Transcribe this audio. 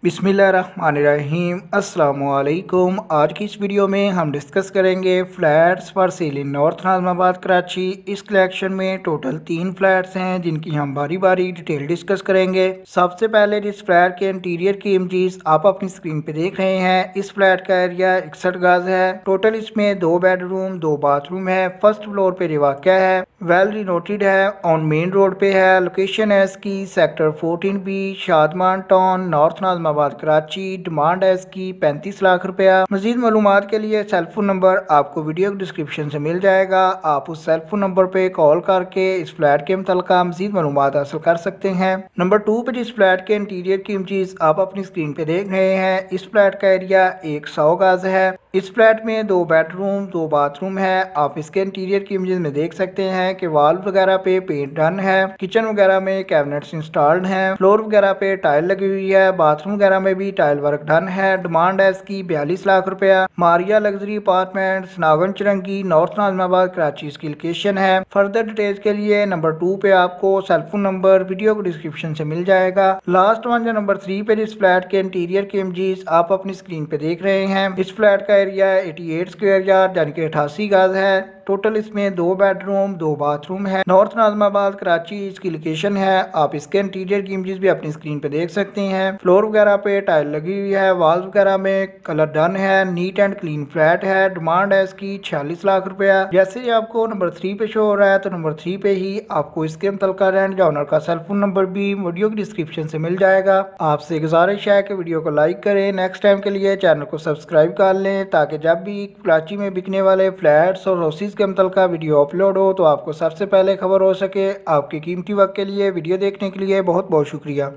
बिस्मिल्लाहिर्रहमानिर्रहीम अस्सलामु अलैकुम। आज की इस वीडियो में हम डिस्कस करेंगे flats for sale in north Nazimabad Karachi. इस कलेक्शन में टोटल 3 फ्लैट्स हैं जिनकी हम बारी बारी डिटेल डिस्कस करेंगे। सबसे पहले जिस फ्लैट के इंटीरियर की इमेजेस आप अपनी स्क्रीन पे देख रहे हैं, इस फ्लैट का एरिया 61 गज है। टोटल इसमें 2 बेडरूम 2 बाथरूम है। फर्स्ट फ्लोर पे वाक़या है, वेल रिनोटेड है, ऑन मेन रोड पे है। लोकेशन है इसकी sector 14B Shadman town north Nazimabad Karachi. Demand है इसकी 35 लाख रुपया। मजीद मालूमात के लिए सेलफोन नंबर आपको वीडियो डिस्क्रिप्शन से मिल जाएगा। आप उस सेलफोन नंबर पे कॉल करके इस फ्लैट के मुतल्लिक़ मजीद मालूमात हासिल कर सकते हैं। नंबर 2 पे जिस फ्लैट के इंटीरियर की इमेजेस आप अपनी स्क्रीन पे देख रहे हैं, इस फ्लैट का एरिया 100 गज है। इस फ्लैट में 2 बेडरूम 2 बाथरूम है। आप इसके इंटीरियर की इमेजेस में देख सकते हैं कि वॉल वगैरह पे पेंट डन है, किचन वगैरह में कैबिनेट्स इंस्टॉल्ड हैं, फ्लोर वगैरह पे टाइल लगी हुई है, बाथरूम वगैरह में भी टाइल वर्क डन है। डिमांड है इसकी 42 लाख रुपया। Maria luxury apartments Nagan Chowrangi north Nazimabad Karachi इसकी लोकेशन है। फर्दर डिटेल्स के लिए नंबर 2 पे आपको सेलफोन नंबर वीडियो को डिस्क्रिप्शन से मिल जाएगा। लास्ट वन जो नंबर 3 पे जिस फ्लैट के इंटीरियर की इमेजेस आप अपनी स्क्रीन पे देख रहे हैं, इस फ्लैट का एरिया 88 स्क्वायर यार्ड यानी कि 88 गज है। टोटल इसमें 2 बेडरूम 2 बाथरूम है। नॉर्थ नाज़िमाबाद कराची इसकी लोकेशन है। आप इसके इंटीरियर की इमेजेस भी अपनी स्क्रीन पे देख सकते हैं। फ्लोर वगैरह पे टाइल लगी हुई है, वॉल्स वगैरह में कलर डन है, नीट एंड क्लीन फ्लैट है। डिमांड है इसकी 46 लाख रुपया। जैसे ही आपको नंबर 3 पे शो हो रहा है, तो नंबर 3 पे ही आपको इसके मुतल्लिक़ रेंट ओनर का सेलफोन नंबर भी वीडियो की डिस्क्रिप्शन से मिल जाएगा। आपसे गुजारिश है कि वीडियो को लाइक करें। नेक्स्ट टाइम के लिए चैनल को सब्सक्राइब कर लें ताकि जब भी कराची में बिकने वाले फ्लैट्स और हाउसेस के मुतल्लिक़ वीडियो अपलोड हो तो आपको सबसे पहले खबर हो सके। आपके कीमती वक्त के लिए वीडियो देखने के लिए बहुत बहुत शुक्रिया।